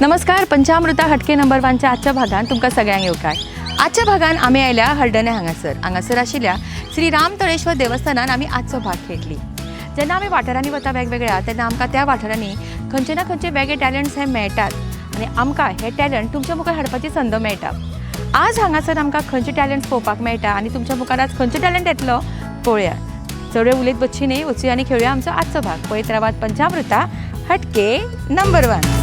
नमस्कार. पंचामृता हटके नंबर 1च्या आजच्या भागात तुमकां सगळ्यांक येवकार. आजच्या भागात आमी आयल्या हळदणे हांगासर आशिल्ल्या श्री राम तळेश्वर देवस्थानान आमी आजचो भाग खेळटली. जेन्ना आमी वाठारांनी वता वेगवेगळ्या तेन्ना आमकां त्या वाठारांनी खंयचे ना खंयचे वेगळे टॅलंट्स हे मेळटात आनी आमकां हे टॅलंट तुमच्या मुखार हाडपाची संद मेळटा. आज हांगासर आमकां खंयचे टॅलंट्स पळोवपाक मेळटा आनी तुमच्या मुखार आज खंयचो टॅलंट येतलो पळोवया. चड उलयत बसची न्ही, वचूया आनी खेळुया आमचो आजचो भाग. पळयत रावात पंचामृता हटके नंबर 1.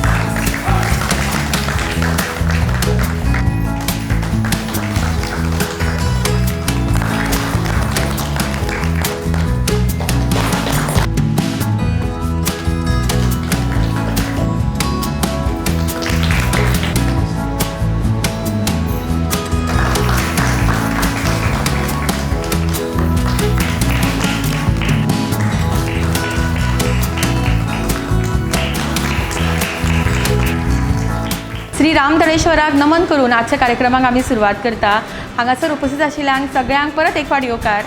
श्री राम तळेश्वराक नमन करून आजच्या कार्यक्रमाक आमी सुरवात करता. हांगासर उपस्थित आशिल्ल्यांक सगळ्यांक परत एक फावट येवकार.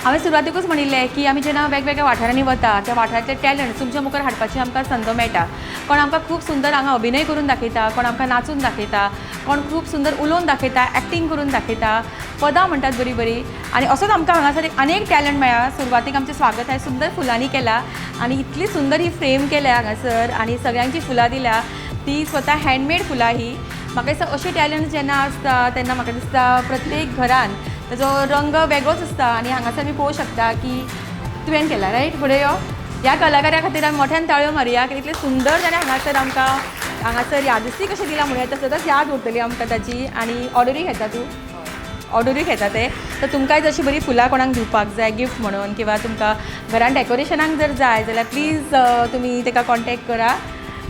हांवें सुरवातीकूच म्हणिल्लें की आमी जेन्ना वेगवेगळ्या वाठारांनी वता त्या वाठारांतले टॅलंट तुमच्या मुखार हाडपाची आमकां संद मेळटा. कोण आमकां खूब सुंदर हांगा अभिनय करून दाखयता, कोण आमकां नाचून दाखयता, कोण खूब सुंदर उलोवन दाखयता, एक्टींग करून दाखयता, पदां म्हणटात बरी बरी. आनी असोच आमकां हांगासर आनीक टॅलंट मेळ्ळा. सुरवातीक आमचें स्वागत हांवें सुंदर फुलांनी केलां आनी इतली सुंदर ही फ्रेम केल्या हांगासर आनी सगळ्यांची फुलां दिल्या. ती स्वता हँडमेड फुलां ही. म्हाका दिसता अशी टॅलंट जेन्ना आसता तेन्ना म्हाका दिसता प्रत्येक घरान ताजो रंग वेगळोच आसता आनी हांगासर आमी पळोवंक शकता की तुवें केला रायट. फुडें यो. ह्या कलाकारा खातीर आमी मोठ्यान ताळयो मारया की इतलें सुंदर जाणें हांगासर यादस्ती कशें दिला म्हणून येता सदांच याद उरतली आमकां ताची. आनी ऑर्डरी घेता तूं? ऑर्डरी घेता ते तर तुमकांय जशी बरी फुलां कोणाक दिवपाक जाय गिफ्ट म्हणून किंवा तुमकां घरान डेकोरेशनाक जर जाय जाल्यार प्लीज तुमी ताका कॉन्टेक्ट करा.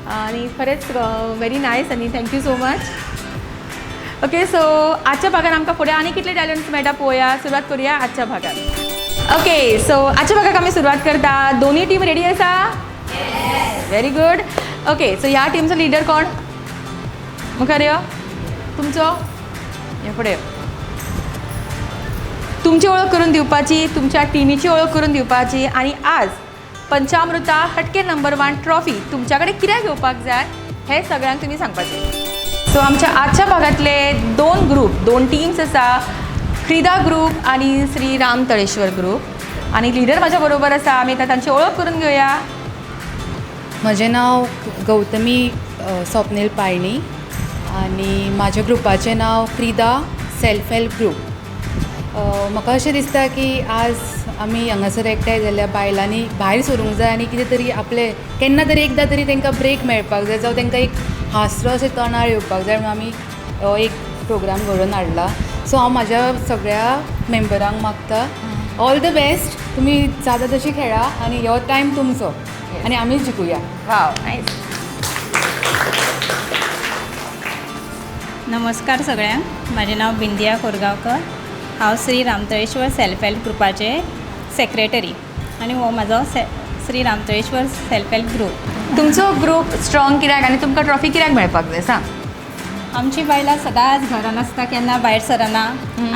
आणि खरेंच व्हेरी नायस आनी thank you so much. Okay, so आजच्या भागात आमकां फुडें आनी कितले टॅलंट्स मेळटा पळोवया. सुरवात करुया आजच्या भागात. ओके, सो आजच्या भागाक आमी सुरवात करता. दोनूय टीम रेडी आसा? Very good. ओके, सो ह्या टीमचो लिडर कोण? मुखार यो. तुमचो हे फुडें यो. तुमची ओळख करून दिवपाची, तुमच्या टिमीची ओळख करून दिवपाची आनी आज पंचामृता हटके नंबर 1 ट्रॉफी तुमच्या कडेन कित्याक घेवपाक जाय हे सगळ्यांक तुमी सांगपाचें. सो आमच्या आजच्या भागातले 2 टीम्स आसा. क्रीदा ग्रुप आनी श्री राम तळेश्वर ग्रुप. आनी लिडर म्हाज्या बरोबर आसा. आमी आतां तांची ओळख करून घेवया. म्हजें नांव गौतमी स्वप्नील पाळणी आनी म्हाज्या ग्रुपाचें नांव क्रीदा सेल्फ हेल्प ग्रुप. म्हाका अशें दिसता की आज आमी हांगासर एकठांय जाल्ल्या बायलांनी भायर सरूंक जाय आनी कितें तरी आपलें केन्ना तरी एकदां तरी तांकां ब्रेक मेळपाक जाय जावं तांकां एक हास्य अशें तोंडार येवपाक जाय म्हणून आमी हो एक प्रोग्राम घडोवन हाडला. सो हांव म्हाज्या सगळ्या मेंबरांक मागता ऑल द बेस्ट. तुमी जाता तशी खेळा आनी हो टायम तुमचो आनी आमीच जिखुया. Wow, nice. नमस्कार सगळ्यांक. म्हजें नांव बिंदिया कोरगांवकर. हांव श्री राम तळेश्वर सेल्फ हेल्प ग्रुपाचे सेक्रेटरी आनी हो म्हाजो Shri Ram Taleshwar self help group. तुमचो ग्रुप स्ट्रॉंग कित्याक आनी तुमकां ट्रॉफी कित्याक मेळपाक जाय सांग? आमची बायलां सदांच घरान आसता, केन्ना भायर सरना.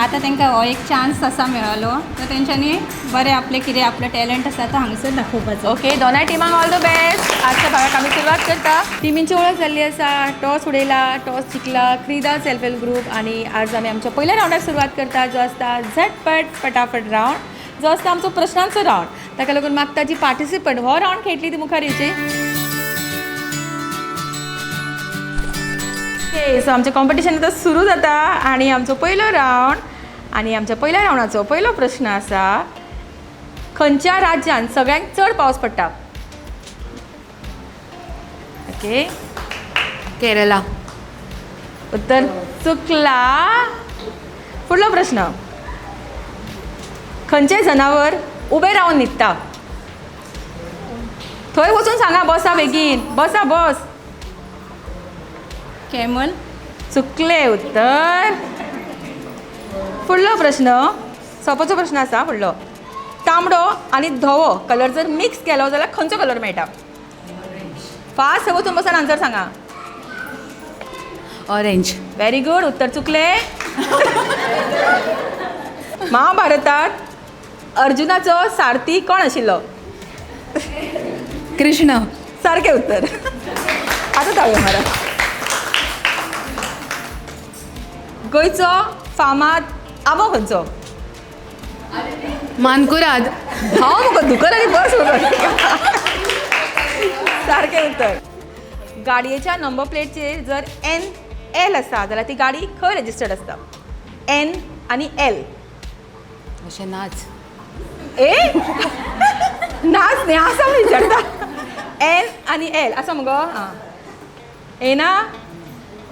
आतां तांकां हो एक चान्स आसा मेळलो तर तेंच्यांनी बरें आपलें टॅलंट आसा तो हांगासर दाखोवपाचो. ओके, दोनाय टिमांक ऑल द बेस्ट. आजच्या भागाक आमी सुरवात करता. टिमींची ओळख जाल्ली आसा. टॉस उडयला, टॉस जिखला क्रीदा सेल्फ हेल्प ग्रुप. आनी आज आमी आमच्या पयल्या रावंडाक सुरवात करता जो आसता झटपट फटाफट रावंड, जो आसता आमचो प्रश्नांचो रावंड. ताका लागून मागता जी पार्टिसिपंट हो रावंड खेळटली ती मुखार येवची. ओके, सो आमचें कॉम्पिटिशन आतां सुरू जाता आनी आमचो पयलो रावंड आनी आमच्या पयल्या रावंडाचो पयलो प्रश्न आसा. खंयच्या राज्यांत सगळ्यांत चड पावस पडटा? ओके, केरला. उत्तर चुकला. फुडलो प्रश्न. खंयचें जनावर उबें रावन न्हिदता? थंय वचून सांगा. बसा बेगीन, बसा बस. कॅमल. चुकले उत्तर. फुडलो प्रश्न. सोंपोचो प्रश्न आसा फुडलो. तांबडो आनी धवो कलर जर मिक्स केलो जाल्यार खंयचो कलर मेळटा? फास्ट वचून बसान आन्सर सांगा. ऑरेंज. Very good. उत्तर चुकले. महाभारतात अर्जुनाचो सारथी कोण आशिल्लो? कृष्ण. सारकें उत्तर. आतां ताळयो मारा. गोंयचो फामाद आंबो खंयचो? मानकुराद. हांव मुगो दुकर आनी बस सारकें उत्तर. गाडयेच्या नंबर प्लेटचेर जर NL आसा जाल्यार ती गाडी खंय रजिस्टर्ड आसता? N आनी L. अशें नाच. ए नाच न्ही आसा म्हूण विचारता. N आनी L आसा मुगो. आं येना?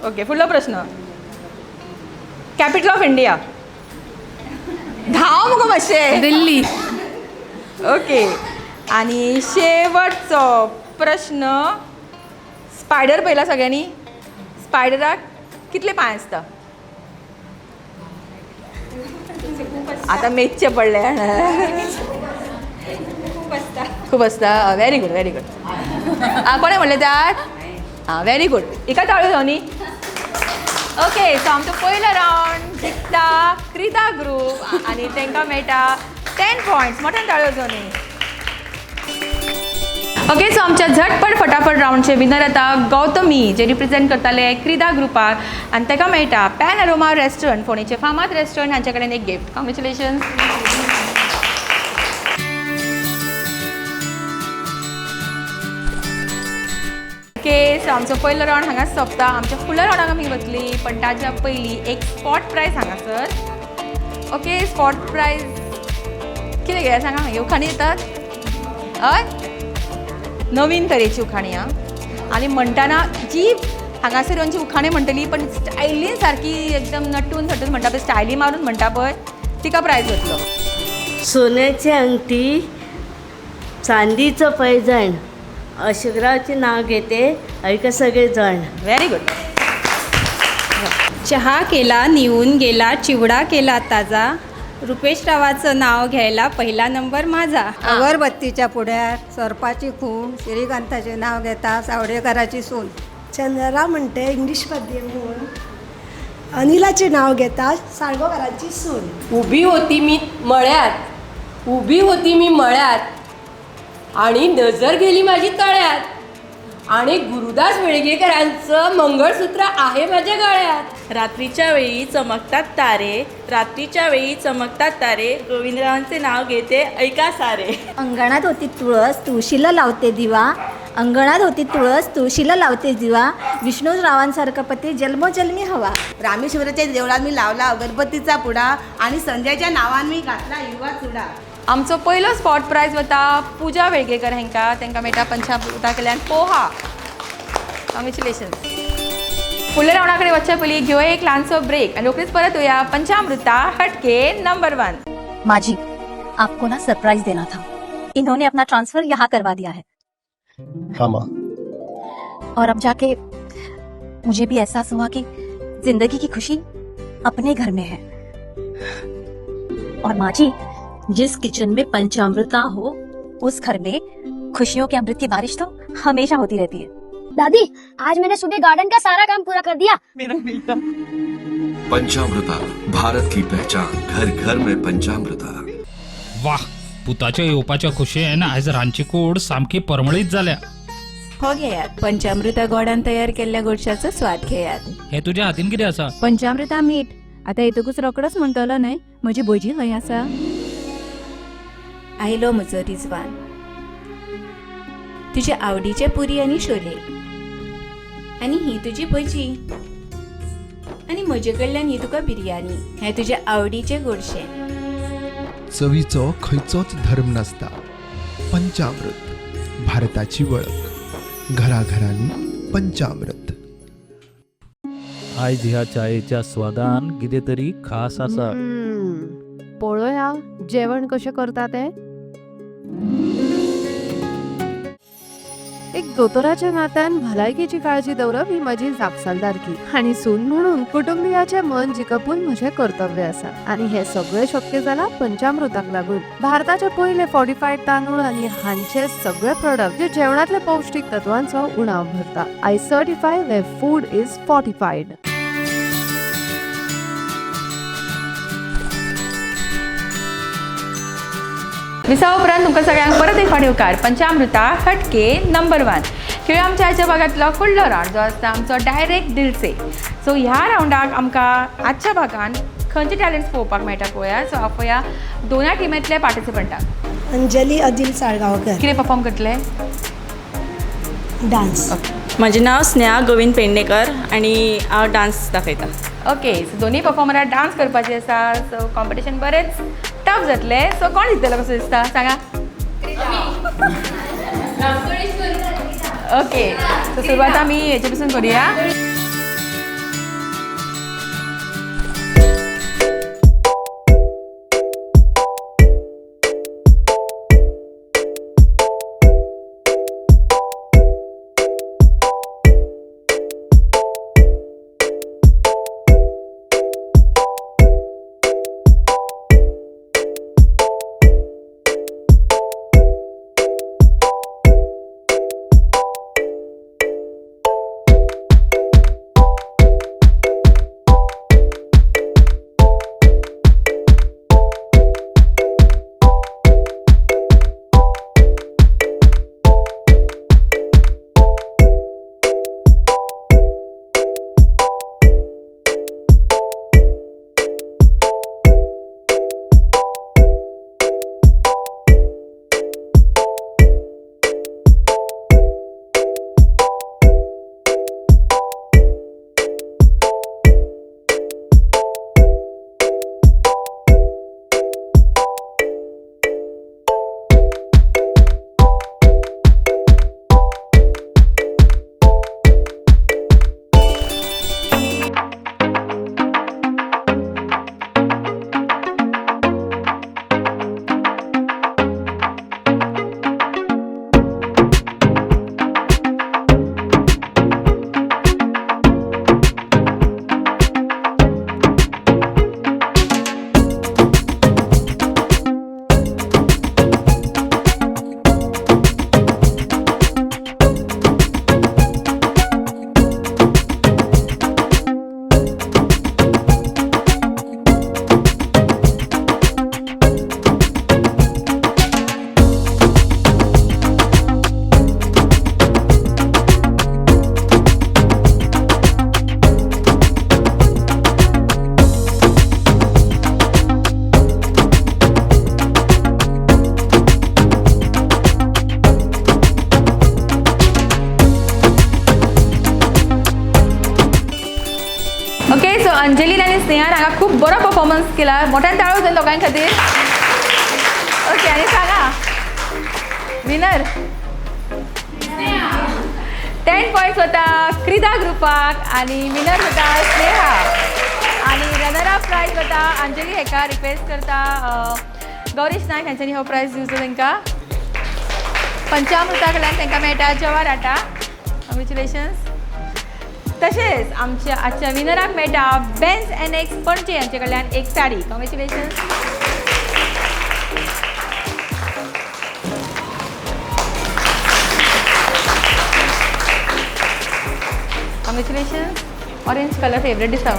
ओके, फुडलो प्रश्न. Capital of India. धांव मुगो मातशें. दिल्ली. ओके, आनी शेवटचो प्रश्न. स्पायडर पयला सगळ्यांनी? स्पायडराक कितले पांय आसता? आतां मेच्चे पडले. खूब आसता. Very good, very good. कोणें म्हणलें त्यात? आं, व्हेरी गूड. एका ताळयो जावं न्ही? ओके, सो आमचो पयलो रावंड जिखता क्रीदा ग्रूप आनी तांकां मेळटा 10 पॉयंट्स. मोठ्यान ताळयो जावं न्ही? ओके, सो आमच्या झटपट फटाफट रावंडचे विनर येता गौतमी, जे रिप्रेझेंट करताले क्रीदा ग्रुपाक आनी ताका मेळटा पॅन अरोमा रेस्टॉरंट, फोंडेचे फामाद रेस्टॉरंट, हांचे कडेन एक गिफ्ट. कॉंग्रेच्युलेशन्स. ओके, सो आमचो पयलो रावंड हांगाच सोंपता. आमच्या फुडल्या रावंडाक आमी वतली, पण ताच्या पयलीं एक स्पॉट प्रायज हांगासर. ओके, स्पॉट प्रायज कितें घे सांगा. उखाणी येतात? हय, नवीन तरेची उखाणी आं. आनी म्हणटाना जी हांगासर येवन जी उखाणी म्हणटली पण स्टायलीन सारकी एकदम नटून थटून म्हणटा पळय, स्टायली मारून म्हणटा पळय, तिका प्रायज वतलो. सोन्याची अंगठी, चांदीचं पैजण, अशोकरावचे नाव घेते ऐका सगळे जण. Very good. चहा केला निवून गेला, चिवडा केला ताजा, रुपेशरावाचं नाव घ्यायला पहिला नंबर माझा. अगरबत्तीच्या पुढ्यात सरपाची खूण, श्रीकांताचे नाव घेता सावडेकराची सून. चंद्रा म्हणते इंग्लिश माध्यम म्हणून, अनिलाचे नाव घेता साळगोकरांची सून. उभी होती मी मळ्यात आणि नजर गेली माझी तळ्यात, आणि गुरुदास वेळगेकरांचं मंगळसूत्र आहे माझ्या गळ्यात. रात्रीच्या वेळी चमकतात तारे, गोविंदरावांचे नाव घेते ऐका सारे. अंगणात होती तुळस तुळशीला लावते दिवा, अंगणात होती तुळस तुळशीला लावते दिवा, विष्णूरावांसारखा पती जन्मोजन्मी हवा. रामेश्वराच्या देवळात मी लावला अगरबत्तीचा पुडा, आणि संजयच्या नावान मी घातला युवा चुडा. आमचो पयलो स्पॉट प्रायज वता पूजा वेळगेकर हांकां. तांकां मेळटा पंचामृता कडल्यान पोहा. कॉंग्रेच्युलेशन्स. फुडल्या रावंडा कडेन वचचे पयलीं घेवया एक ल्हानसो ब्रेक आनी रोखडीच परत येवया पंचामृता हटके नंबर 1. माजी, आपको ना सरप्राइज देना था. इन्होंने अपना ट्रांसफर यहाँ करवा दिया है. हाँ माँ. और अब जाके मुझे भी एहसास हुआ कि जिंदगी की खुशी अपने घर में है. और माँ जी, जिस किचन में पंचामृता हो उस घर में खुशियों के अमृत की बारिश तो हमेशा होती रहती है. दादी, आज मैंने सुबह गार्डन का सारा काम पूरा कर दिया. पंचामृता, भारत की पहचान, घर घर में पंचामृता. वाह, पुताच्या येवपाच्या खोशयेन आयज रांदची कूड सामकी परमळीत जाल्या. हो घेयात, पंचामृता गोडान तयार केल्ल्या गोडशाचो स्वाद घेयात. हे तुझ्या हातीन कितें आसा? पंचामृता मीठ. आता येतकूच रोकडोच म्हणटलो न्हय, म्हजी भजी खंय आसा? आयलो म्हजो रिजवान. तुझे आवडीचे पुरी आनी शोले, आनी ही तुजी भजी, आनी म्हजे कडल्यान ही तुका बिर्याणी. हे तुजे आवडीचे गोडशे. चवीचो खंयचोच धर्म नासता. पंचामृत, भारताची वळख. घराघरांनी पंचामृत. आयज ह्या चायेच्या स्वादान कितें तरी खास आसा. पळोवया जेवण कशें करता ते. एक दोतोराच्या नात्यान भलायकेची काळजी दवरप ही माझी जापसालदारकी, आणि सून म्हणून कुटुंबियाचे मन जिखपून म्हजे कर्तव्य आसा. आणि हे सगळे शक्य जाला पंचामृताक लागून. भारताचे पहिले फॉर्टिफाईड तांदूळ आणि हांचे सगळे प्रोडक्ट जे जेवणातले पौष्टिक तत्वांचो उणाव भरता. I certify where food is fortified. विसा उपरांत तुमकां सगळ्यांक परत एक फावट येवकार पंचामृता हटके नंबर 1. खेळ आमच्या आयच्या भागातलो फुडलो रावंड जो आसता आमचो डायरेक्ट दिल से. सो सो ह्या रावंडाक आमकां आजच्या भागान खंयचे टॅलंट्स पळोवपाक मेळटा पळोवया. सो आपया दोनाय टिमींतले पार्टिसिपंटाक. अंजली अदिल साळगांवकर. कितें परफॉर्म करतले? डान्स. म्हजें नांव स्नेहा गोविंद पेडणेकर आनी हांव डान्स दाखयतां. ओके, सो दोनी परफॉर्मराक डान्स करपाचें आसा. सो कॉम्पिटिशन बरेंच टफ जातलें. सो कोण जितलो कसो दिसता सांगा? ओके, सो सुरवात आमी हेचे पसून करुया. अंजलीन आणि स्नेहान हांगा खूप बरो परफॉर्मन्स केला. मोठ्यान ताळो जाय लोकां खातीर. ओके, आनी सांगा विनर 10 पॉयंट्स वता क्रीदा ग्रुपाक आणि विनर वता स्नेहा आणि रनर अप प्रायज वता अंजली. हेका रिक्वेस्ट करता गौरीश नायक हांच्यांनी हो प्रायज दिवचो. तांकां पंचामृता कडल्यान तांकां मेळटा जवार आटा. कॉंग्रॅच्युलेशन्स. तशेंच आमच्या आजच्या विनराक मेळटा बेन्स NX पणजे हांचे कडल्यान एक sari. Congratulations. Congratulations. Orange colour favourite दिसता.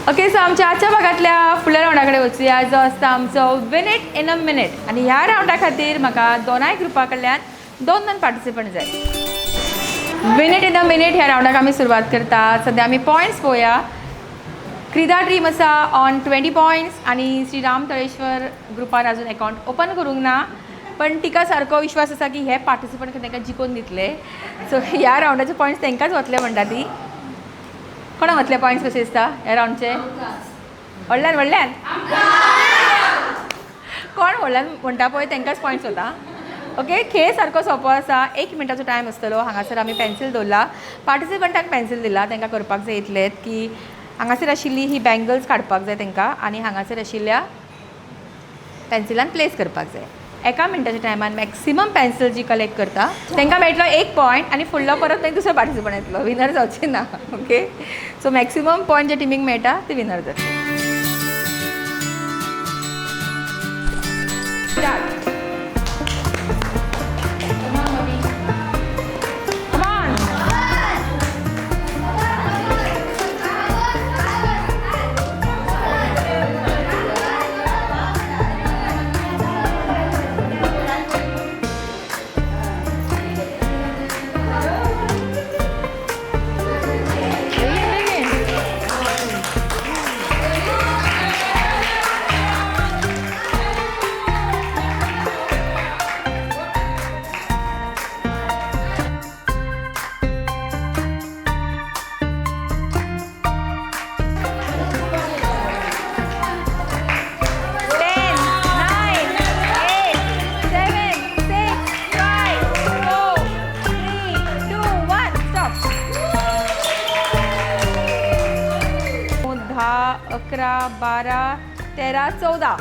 ओके, सो आमच्या आजच्या भागातल्या फुडल्या रावंडा कडेन वचुया जो आसता आमचो win it in a minute. आनी ह्या रावंडा खातीर म्हाका दोनाय ग्रुपा कडल्यान 2 पार्टिसिपंट जाय. Win it in a minute ह्या रावंडाक आमी सुरवात करता. सद्या आमी पॉयंट्स पळोवया. क्रीदा ड्रीम आसा ऑन 20 पॉयंट्स आनी श्री राम तळेश्वर ग्रुपान अजून अकाउंट ओपन करूंक ना. पण तिका सारको विश्वास आसा की हे पार्टिसिपंट तांकां जिखून दितले. सो ह्या रावंडाचे पॉयंट्स तांकांच वतले म्हणटा ती. कोणाक वतले पॉयंट्स कशे दिसता ह्या रावंडचे? व्हडल्यान व्हडल्यान कोण व्हडल्यान म्हणटा पळय तांकांच पॉयंट्स वता. ओके, खेळ सारको सोंपो आसा. 1 मिनटाचो टायम आसतलो. हांगासर आमी पेन्सील दवरला. पार्टिसिपंटाक पेन्सील दिला. तांकां करपाक जाय इतलेत की हांगासर आशिल्ली ही बँगल्स काडपाक जाय तांकां आनी हांगासर आशिल्ल्या पेन्सिलान प्लेस करपाक जाय. 1 मिनटाच्या टायमान मॅक्सिमम पेन्सिल जी कलेक्ट करता तांकां मेळटलो 1 पॉयंट आनी फुडलो परत तांकां दुसरो पार्टिसिपंट येतलो. विनर जावचें ना. ओके, सो मॅक्सिमम पॉयंट जे टिमीक मेळटा ते विनर जातले. 10, 11, 12, 13, 14.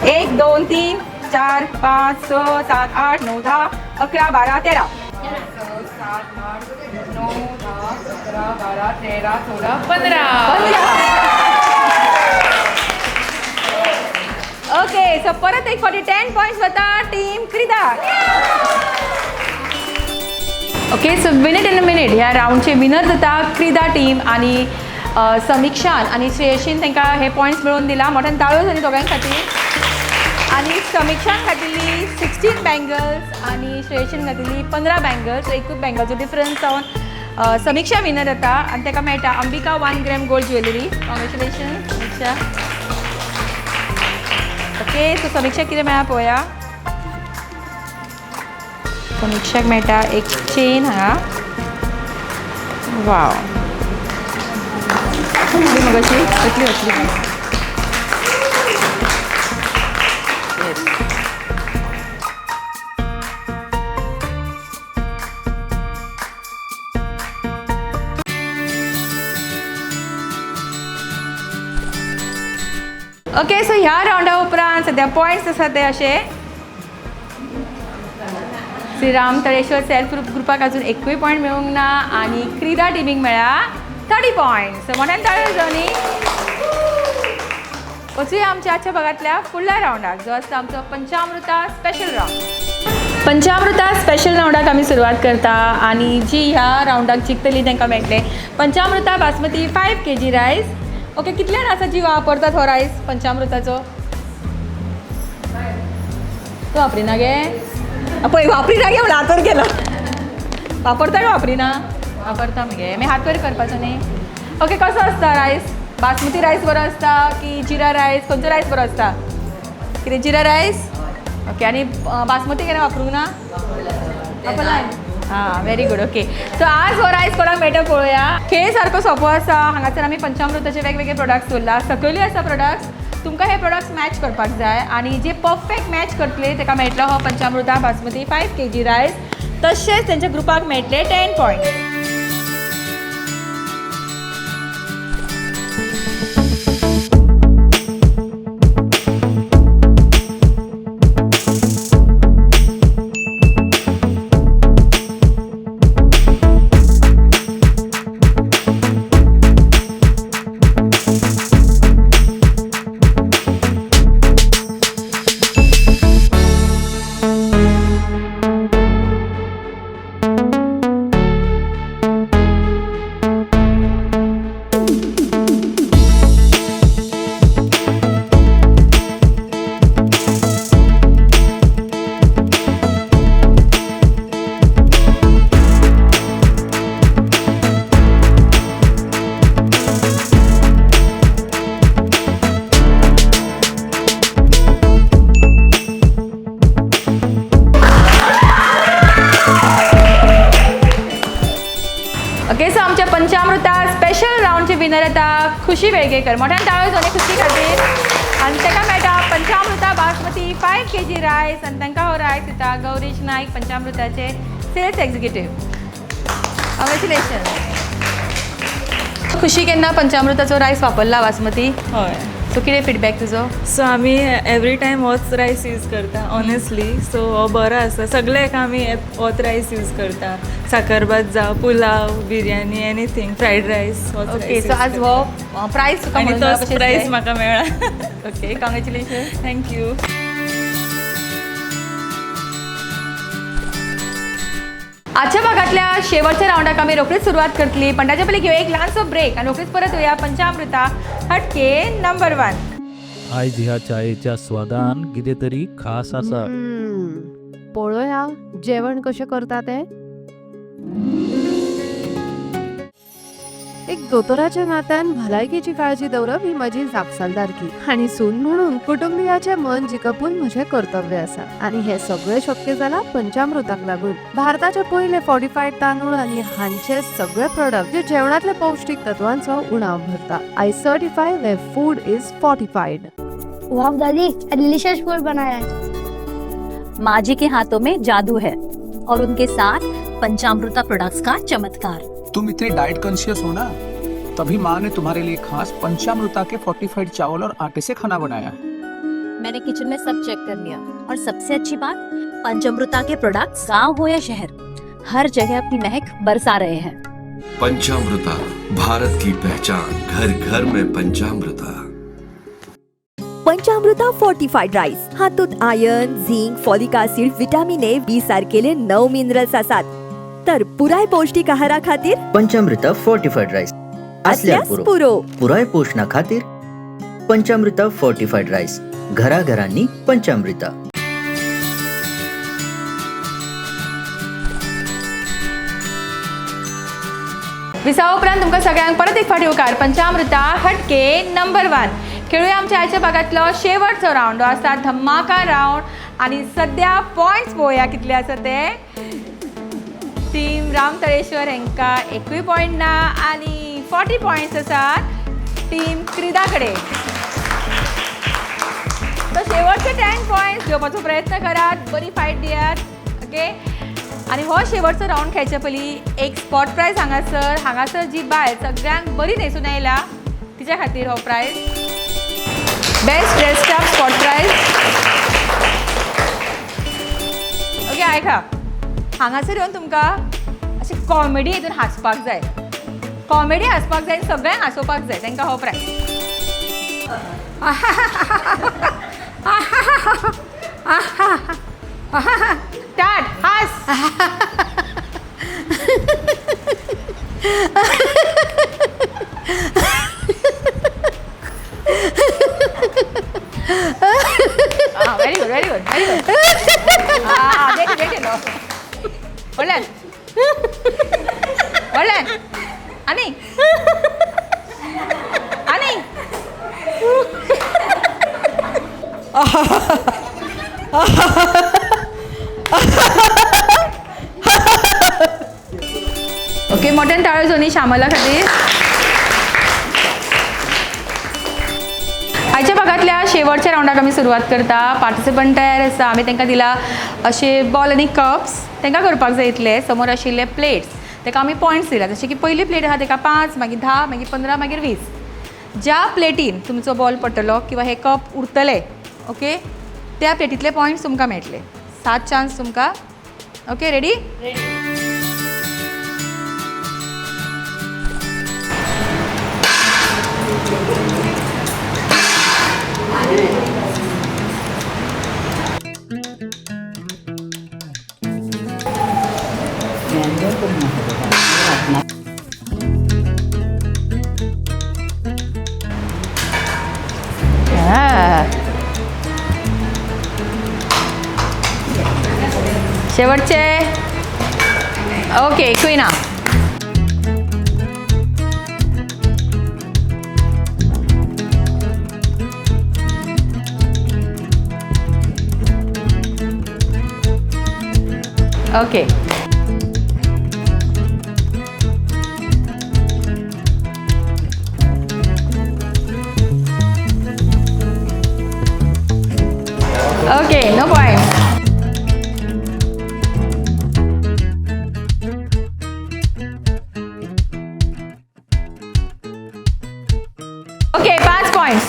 एक, 2, 3, 4, 5, 6, 7, 8, 9, 10, 11, 12, 13. 15. ओके, सो परत एक 10 पॉईंट्स होता टीम क्रीडा. Okay, so minute in a minute ह्या राऊंडचे विनर जाता क्रीडा टीम आणि समीक्षान आणि श्रेयशीन तांकां हे पॉईंट्स मिळवून दिला. मोठ्यान ताळयो जाली दोगां खातीर. आणि समीक्षान घातिल्ली 16 बँगल्स आणि श्रेयशीन घातिल्ली 15 बँगल्स. एकूच बँगलचो डिफरन्स जावन समीक्षा विनर जाता आणि ताका मेळटा Ambika 1 gram gold jewellery. Congratulation Samiksha. Okay, so Samiksha कितें मेळ्ळा पळोवया. समीक्षाक मेळटा एक चेन हांगा. वाव, मगाशी कसली वतली. ओके, सो ह्या राऊंडा उपरांत सध्या पॉईंट्स आसा ते असे. श्रीराम तळेश्वर सेल्फ ग्रुपाक अजून एकूय पॉईंट मेळूंक ना आणि क्रीडा टिमीक मेळ्ळा 30 पॉईंट्स. सो मोठ्यान ताळयो जावनी. वचूया आमच्या आजच्या भागातल्या फुडल्या राऊंडाक जो आसता आमचो पंचामृता स्पेशल राऊंड. पंचामृता स्पेशल राऊंडाक आमी सुरवात करता आणि जी ह्या राऊंडाक जिखतली तांकां मेळटले पंचामृता बासमती 5 kg रायस. ओके, कितले जाण आसा जी वापरतात हो रायस पंचामृताचो? तूं वापरिना गे? पळय वापरिना गे म्हणून हातवर केलो. वापरता काय वापरिना? वापरता मगे. मागीर हात वयर करपाचो न्ही. ओके, कसो आसता रायस? बासमती रायस बरो आसता की जिरा रायस? खंयचो रायस बरो आसता? कितें जिरा रायस? ओके, आणि बासमती केन्ना वापरूंक ना? वापरला? हां, व्हेरी गुड. ओके, सो आज हो रायस कोणाक मेळटा पळोवया. खेळ सारको सोंपो आसा. हांगासर आमी पंचामृताचे वेगवेगळे प्रोडक्ट्स दवरला. सकयली आसा प्रोडक्ट्स. तुमकां हे प्रोडक्ट्स मॅच करपाक जाय आणि जे परफेक्ट मॅच करतले ताका मेळटलो हो पंचामृता बासमती 5 kg रायस. तशेंच तेंच्या ग्रुपाक मेळटले 10 पॉईंट. ओके, सो आमच्या पंचामृता स्पेशल राऊंडचे विनर आता खुशी वेळगेकर. मोठ्यान ताळयो जावनी खुशी खातीर. आणि ताका मेळटा पंचामृता बासमती 5 kg रायस आणि तांकां हो रायस दिता गौरीश नायक पंचामृताचे सेल्स एक्झिक्युटीव. कॉंग्रॅच्युलेशन. खुशी केन्ना पंचामृताचो रायस वापरला बासमती? हय. सो कितें फिडबॅक तुजो? सो आमी एवरी टायम होच रायस यूज करता ऑनेस्टली. सो हो बरो आसा. सगळ्याक आमी होच रायस यूज करता. साकरभात जावं, pulao, biryani, anything, fried rice. Okay, so आज हो प्रायस तुका आनी मेळ्ळा? तोच प्रायस म्हाका मेळ्ळा. Okay, congratulation. थँक्यू. आजच्या भागातल्या शेवटच्या राऊंडाक आमी रोखडीच सुरवात करतली. पण ताच्या पयलीं घेवया एक ल्हानसो ब्रेक आणि रोखडीच परत येवया पंचामृता हटके नंबर 1. आयज ह्या चायेच्या स्वादान कितें तरी खास आसा. पळोवया जेवण कशें करता तें. एक दोतोराच्या नात्यान भलायकेची काळजी दवरप ही म्हजी जापसालदारकी आनी सून म्हणून कुटुंबियाचें मन जिखपून म्हजें कर्तव्य आसा. आनी हे सगळें शक्य जालां पंचामृताक लागून. भारताचे पयले फॉर्टिफायड तांदूळ आनी हांचे सगळे प्रोडक्ट जे जेवणातल्या पौष्टिक तत्वांचो उणाव भरता. I certify where food is fortified. वाह दादी, डिलीशियस फूड बनाया है. माँ जी के हाथों में जादू है और उनके साथ पंचामृता प्रोडक्ट्स का चमत्कार. तुम इतने डाइट कॉन्शियस हो ना, तभी माँ ने तुम्हारे लिए खास पंचामृता के फोर्टिफाइड चावल और आटे से खाना बनाया है. मैंने किचन में सब चेक कर लिया और सबसे अच्छी बात, पंचामृता के प्रोडक्ट्स गांव हो या शहर, हर जगह अपनी महक बरसा रहे हैं. पंचामृता, भारत की पहचान, घर घर में पंचामृता. पंचामृता फोर्टिफाइड राईस हातूंत iron, zinc, folic acid, vitamin A, B सारकेले 9 मिनरल्स आसात. तर पुराय पौष्टिक आहारा खातीर पंचामृता फोर्टिफाइड राईस असल्यास पुरो पुराय पोषणा खातीर पंचामृता फोर्टिफाइड राईस. घरा घरांनी पंचामृता. विसावा उपरांत तुमकां सगळ्यांक परत एक फावटी येवकार पंचामृता हटके नंबर 1. खेळूया आमच्या आयच्या भागातलो शेवटचो रावंड आसा धमाका रावंड. आनी सद्या पॉयंट्स पळोवया कितले आसा ते. टीम रामतळेश्वर हांकां एकूय पॉयंट ना आनी 40 पॉयंट्स आसात टीम क्रीदा कडेन. तो शेवटचे 10 पॉयंट्स घेवपाचो प्रयत्न करात, बरी फायट दियात. ओके. आनी हो शेवटचो रावंड खेळचे पयलीं एक स्पॉट प्रायज हांगासर जी बायल सगळ्यांक बरी न्हेसून आयला तिच्या खातीर हो prize. Best dressed up spot prize. Okay आयका, हांगासर येवन तुमकां अशें कॉमेडी हितून हांसपाक जाय. कॉमेडी हांसपाक जाय, सगळ्यांक हांसोवपाक जाय, तांकां हो प्रायज. स्टार्ट. हास. Very good, very good, very good. ಒಳ್ಳೆ ಒಳ್ಳೆ ಅನಿ ಅನಿ ओके. मोठ्यान टाळ्यो जोनी श्यामला खातीर. आयच्या भागातल्या शेवटच्या रावंडाक आमी सुरवात करता. पार्टिसिपंट तयार आसा. आमी तांकां दिला अशे बॉल आनी कप्स. तांकां करपाक जाय इतले. समोर आशिल्ले प्लेट्स ताका आमी पॉयंट्स दिला. जशें की पयली प्लेट आहा ताका 5, मागीर 10, मागीर 15, मागीर 20. ज्या प्लेटीन तुमचो बॉल पडटलो किंवा हे कप उरतले, ओके, त्या प्लेटींतले पॉयंट्स तुमकां मेळटले. 7 चान्स तुमकां. Okay, ready? शेवटचे. Okay, Queena. Okay. Okay, no point. Okay, 5 points.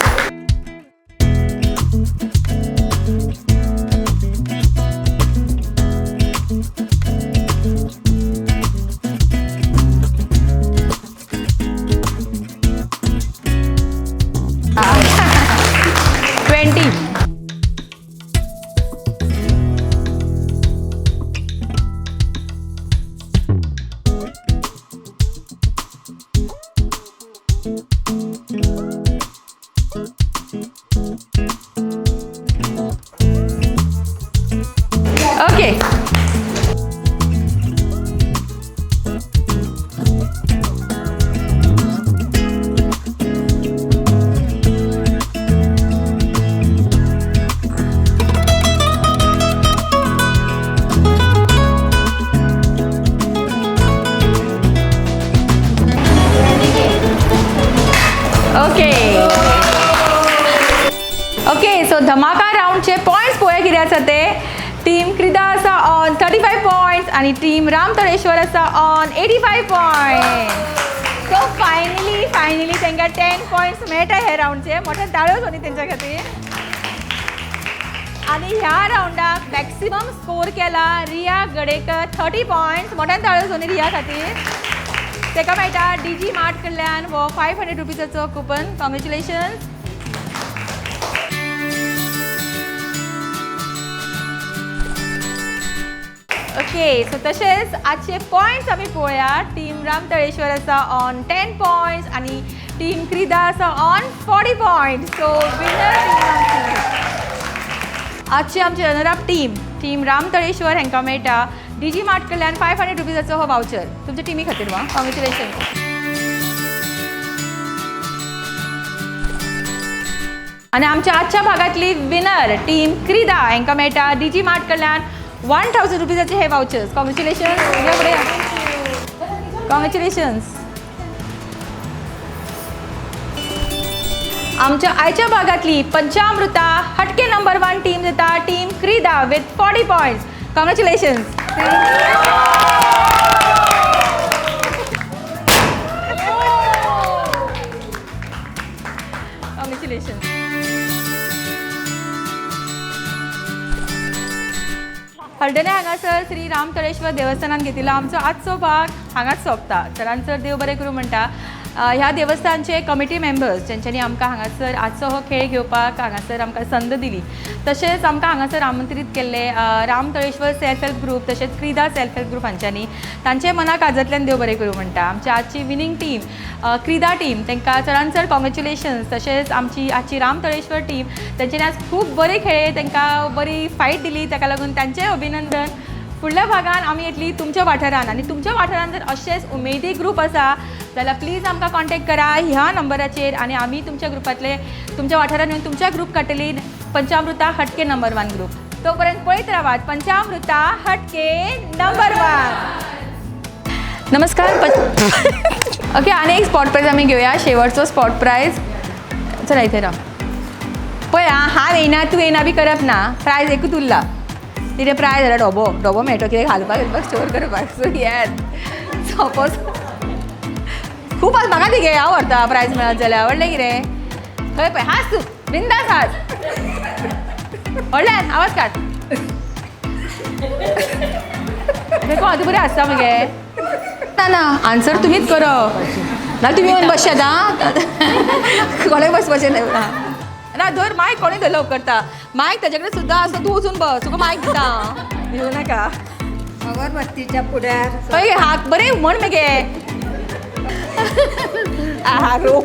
Points पळय कितें आसा ते. टीम क्रीदा आसा ऑन 35 पॉयंट्स आणि टीम राम तळेश्वर आसा ऑन 85 पॉयंट्स. सो फायनली तांकां 10 पॉयंट्स मेळटा हे रावंडचे. मोठ्यान ताळयो सोनी तेंच्या खातीर. आणि ह्या रावंडाक मॅक्सिमम स्कोर केला रिया गडेकर 30 पॉयंट्स. मोठ्यान ताळयो सोनी रिया खातीर. ताका मेळटा DG मार्ट कडल्यान वो 500 रुपीजाचो कुपन. कॉंग्रॅच्युलेशन्स. ओके, सो तशेंच आजचे पॉयंट्स आमी पळोवया. टीम राम तळेश्वर आसा ऑन 10 पॉयंट्स आणि टीम क्रीदा आसा ऑन 40 पॉयंट्स. सो विनर आजचे आमचे runner up team Ram Taleshwar हांकां मेळटा DG मार्ट कडल्यान 500 रुपीजाचो हो वावचर तुमच्या टिमी खातीर. वा कॉंग्रॅच्युलेशन. आणि आमच्या आजच्या भागातली विनर टीम क्रीदा हांकां मेळटा DG मार्ट कडल्यान 1000 रुपीजाचे हे वाउचर्स. कॉंग्रॅच्युलेशन्स. कॉंग्रॅच्युलेशन्स. आमच्या आयच्या भागातली पंचामृता हटके नंबर 1 टीम जाता team Krida with 40 points. Congratulations. Congratulations. हळदणे हांगासर श्री राम तळेश्वर देवस्थानान घेतिल्लो आमचो आजचो भाग हांगाच सोंपता. चडांचर देव बरें करूं म्हणटा. ह्या देवस्थानचे कमिटी मेंबर्स जेंच्यांनी आमकां हांगासर आजचो हो खेळ घेवपाक हांगासर आमकां संद दिली. तशेंच आमकां हांगासर आमंत्रीत केल्ले Ram Taleshwar self help group तशेंच क्रीदा सेल्फ हेल्प ग्रूप हांच्यांनी तांचे मनाक आजतल्यान देव बरें करूं म्हणटा. आमची आजची विनिंग टीम क्रीदा टीम तांकां चडांत चड कॉंग्रॅच्युलेशन्स. तशेंच आमची आजची राम तळेश्वर टीम तेंच्यांनी आज खूब बरे खेळ्ळे. तांकां बरी फायट दिली ताका लागून तांचें अभिनंदन. फुडल्या भागान आमी येतली तुमच्या वाठारान आणि तुमच्या वाठारान जर अशेंच उमेदी ग्रूप आसा जाल्यार प्लीज आमकां कॉन्टॅक्ट करा ह्या नंबराचेर आणि आमी तुमच्या ग्रुपातले तुमच्या वाठारान येवन तुमच्या ग्रूप काडटली पंचामृता हटके नंबर 1 ग्रूप. तोपर्यंत पळयत रावात पंचामृता हटके नंबर 1. नमस्कार. ओके, आणि एक स्पॉट प्रायज आमी घेवया. शेवटचो स्पॉट प्रायज. चला इथे राव. पळय हांव येयना तूं येयना बी करप ना. प्रायज एकूच उरला. तिथे प्रायज जाल्यार डबो मेळटो कितें घालपाक स्टोर करपाक. सो येस सपोज खूब आज म्हाका ती घे हांव व्हरता प्रायज मेळत जाल्यार. व्हडलें कितें खंय पळय हांस तूं बिंदास हांस. व्हडल्यान आवाज काड. देखो हांव बरें हांसता मगे. ना आन्सर तुमीच करप ना. तुमी येवन बसशात. कोणें बसपाचें नाही ना. धर मायक कोणें धरलो करता. मायक ताजे कडेन सुद्दां आसा. तूं वचून बस. तुका मायक दिता. भिवू नाका. अगरबत्तीच्या पुड्यार पळय हाक बरें म्हण मगे. हाक रोग